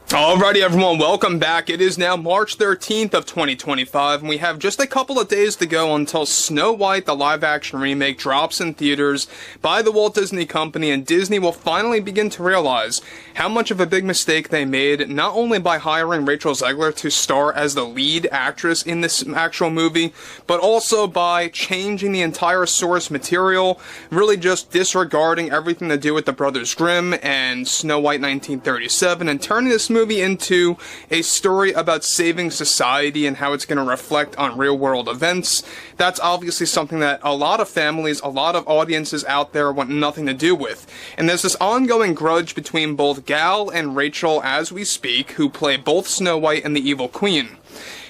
Alrighty everyone, welcome back. It is now March 13th of 2025, and we have just a couple of days to go until Snow White, the live-action remake, drops in theaters by the Walt Disney Company, and Disney will finally begin to realize how much of a big mistake they made, not only by hiring Rachel Zegler to star as the lead actress in this actual movie, but also by changing the entire source material, really just disregarding everything to do with the Brothers Grimm and Snow White 1937, and turning this movie into a story about saving society and how it's going to reflect on real-world events. That's obviously something that a lot of families, a lot of audiences out there want nothing to do with. And there's this ongoing grudge between both Gal and Rachel as we speak, who play both Snow White and the Evil Queen.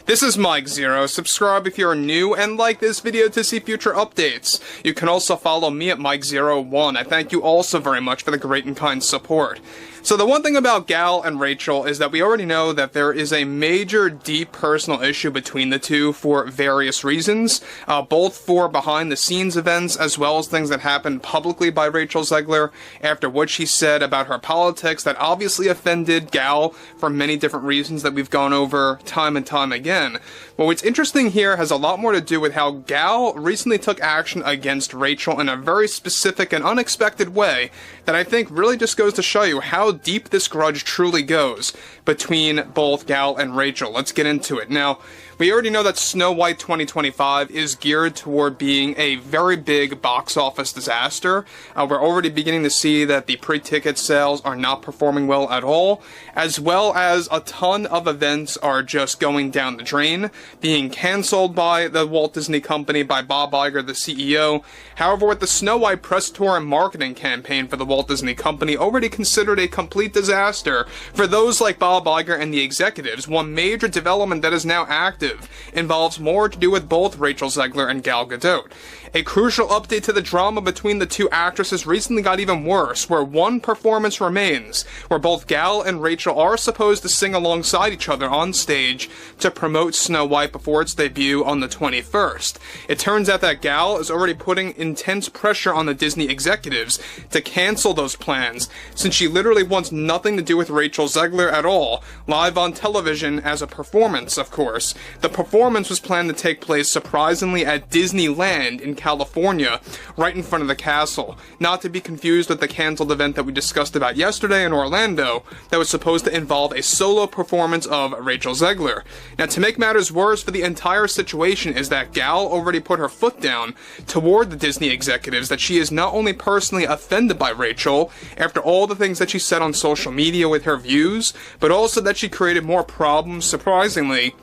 This is Mike Zero. Subscribe if you're new and like this video to see future updates. You can also follow me at Mike01. I thank you all so very much for the great and kind support. So the one thing about Gal and Rachel is that we already know that there is a major, deep personal issue between the two for various reasons, both for behind-the-scenes events as well as things that happened publicly by Rachel Zegler after what she said about her politics that obviously offended Gal for many different reasons that we've gone over time and time again. But what's interesting here has a lot more to do with how Gal recently took action against Rachel in a very specific and unexpected way that I think really just goes to show you how deep this grudge truly goes between both Gal and Rachel. Let's get into it. Now, we already know that Snow White 2025 is geared toward being a very big box office disaster. We're already beginning to see that the pre-ticket sales are not performing well at all, as well as a ton of events are just going down the drain, being cancelled by the Walt Disney Company, by Bob Iger, the CEO. However, with the Snow White press tour and marketing campaign for the Walt Disney Company already considered a complete disaster for those like Bob Iger and the executives, one major development that is now active involves more to do with both Rachel Zegler and Gal Gadot. A crucial update to the drama between the two actresses recently got even worse, where one performance remains, where both Gal and Rachel are supposed to sing alongside each other on stage to promote Snow White before its debut on the 21st. It turns out that Gal is already putting intense pressure on the Disney executives to cancel those plans, since she literally wants nothing to do with Rachel Zegler at all, live on television as a performance, of course. The performance was planned to take place surprisingly at Disneyland in California, right in front of the castle, not to be confused with the cancelled event that we discussed about yesterday in Orlando that was supposed to involve a solo performance of Rachel Zegler. Now, to make matters worse for the entire situation is that Gal already put her foot down toward the Disney executives that she is not only personally offended by Rachel after all the things that she said on social media with her views, but also that she created more problems, surprisingly,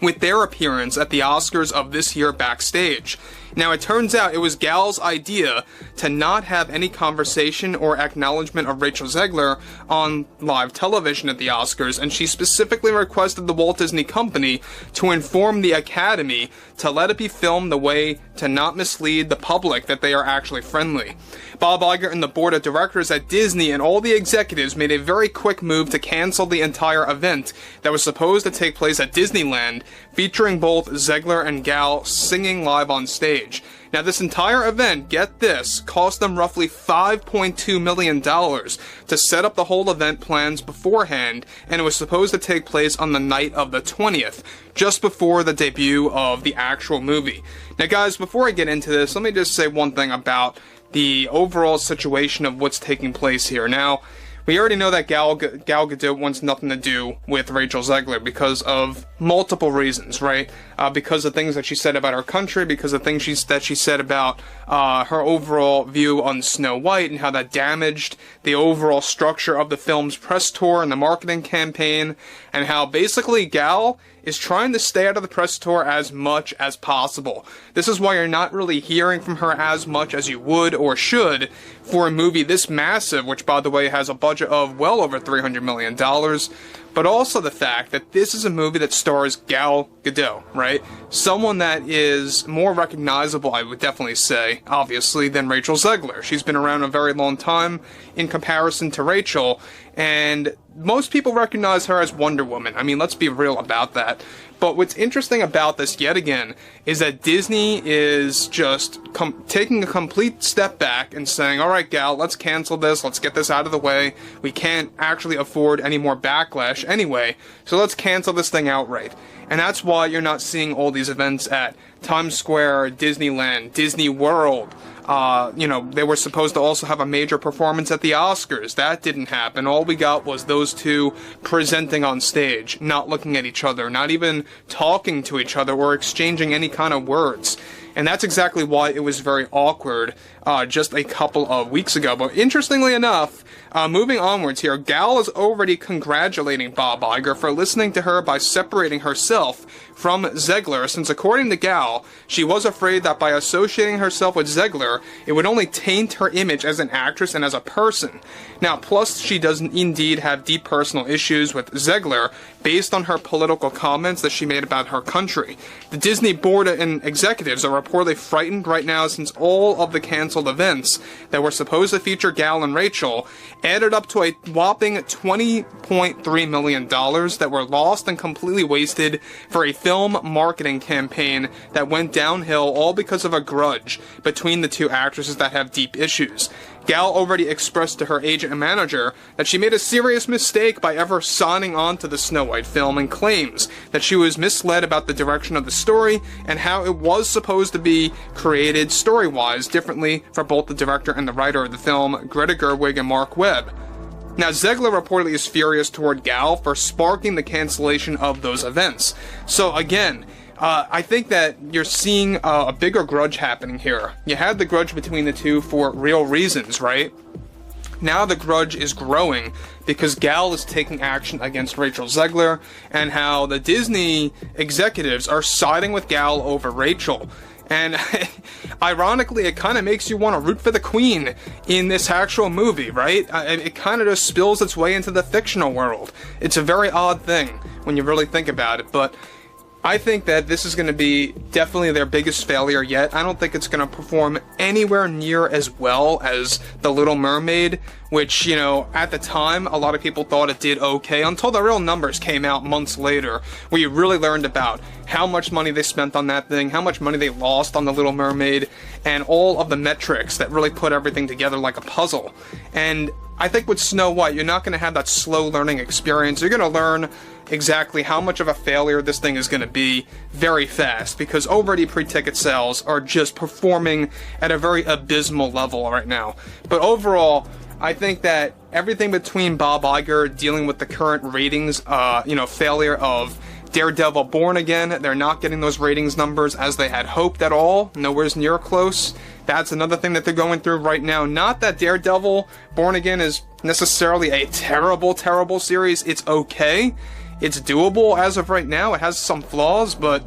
with their appearance at the Oscars of this year backstage. Now, it turns out it was Gal's idea to not have any conversation or acknowledgement of Rachel Zegler on live television at the Oscars, and she specifically requested the Walt Disney Company to inform the Academy to let it be filmed the way to not mislead the public that they are actually friendly. Bob Iger and the board of directors at Disney and all the executives made a very quick move to cancel the entire event that was supposed to take place at Disneyland, featuring both Zegler and Gal singing live on stage. Now, this entire event, get this, cost them roughly $5.2 million to set up the whole event plans beforehand, and it was supposed to take place on the night of the 20th, just before the debut of the actual movie. Now, guys, before I get into this, let me just say one thing about the overall situation of what's taking place here. Now, we already know that Gal Gadot wants nothing to do with Rachel Zegler because of multiple reasons, right? Because of things that she said about her country, because of things that she said about her overall view on Snow White and how that damaged the overall structure of the film's press tour and the marketing campaign, and how basically Gal is trying to stay out of the press tour as much as possible. This is why you're not really hearing from her as much as you would or should for a movie this massive, which, by the way, has a budget of well over $300 million, but also the fact that this is a movie that stars Gal Gadot, right? Someone that is more recognizable, I would definitely say, obviously, than Rachel Zegler. She's been around a very long time in comparison to Rachel, and most people recognize her as Wonder Woman. I mean, let's be real about that. But what's interesting about this, yet again, is that Disney is just taking a complete step back and saying, alright Gal, let's cancel this, let's get this out of the way, we can't actually afford any more backlash anyway, so let's cancel this thing outright. And that's why you're not seeing all these events at Times Square, Disneyland, Disney World. They were supposed to also have a major performance at the Oscars. That didn't happen. All we got was those two presenting on stage, not looking at each other, not even talking to each other or exchanging any kind of words. And that's exactly why it was very awkward just a couple of weeks ago. But interestingly enough, moving onwards here, Gal is already congratulating Bob Iger for listening to her by separating herself from Zegler, since according to Gal, she was afraid that by associating herself with Zegler, it would only taint her image as an actress and as a person. Now, plus she does indeed have deep personal issues with Zegler based on her political comments that she made about her country. The Disney board and executives are reportedly frightened right now since all of the canceled events that were supposed to feature Gal and Rachel added up to a whopping $20.3 million that were lost and completely wasted for a film marketing campaign that went downhill all because of a grudge between the two actresses that have deep issues. Gal already expressed to her agent and manager that she made a serious mistake by ever signing on to the Snow White film and claims that she was misled about the direction of the story and how it was supposed to be created story-wise differently for both the director and the writer of the film, Greta Gerwig and Mark Webb. Now, Zegler reportedly is furious toward Gal for sparking the cancellation of those events. So again, I think that you're seeing a bigger grudge happening here. You had the grudge between the two for real reasons, right? Now the grudge is growing because Gal is taking action against Rachel Zegler, and how the Disney executives are siding with Gal over Rachel. And ironically, it kind of makes you want to root for the queen in this actual movie, right? It kind of just spills its way into the fictional world. It's a very odd thing when you really think about it, but I think that this is going to be definitely their biggest failure yet. I don't think it's going to perform anywhere near as well as The Little Mermaid, which, at the time, a lot of people thought it did okay until the real numbers came out months later, where you really learned about how much money they spent on that thing, how much money they lost on The Little Mermaid, and all of the metrics that really put everything together like a puzzle. And I think with Snow White, you're not going to have that slow learning experience. You're going to learn exactly how much of a failure this thing is going to be very fast, because already pre-ticket sales are just performing at a very abysmal level right now. But overall, I think that everything between Bob Iger dealing with the current ratings, failure of Daredevil Born Again, they're not getting those ratings numbers as they had hoped at all, nowhere near close. That's another thing that they're going through right now. Not that Daredevil Born Again is necessarily a terrible, terrible series. It's okay. It's doable as of right now. It has some flaws, but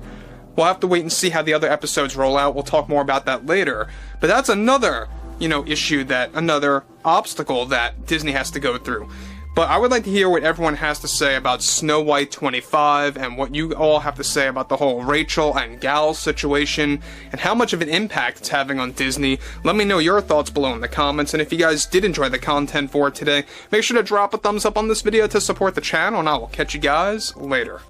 we'll have to wait and see how the other episodes roll out. We'll talk more about that later. But that's another, another obstacle that Disney has to go through. But I would like to hear what everyone has to say about Snow White 25 and what you all have to say about the whole Rachel and Gal situation and how much of an impact it's having on Disney. Let me know your thoughts below in the comments, and if you guys did enjoy the content for today, make sure to drop a thumbs up on this video to support the channel, and I will catch you guys later.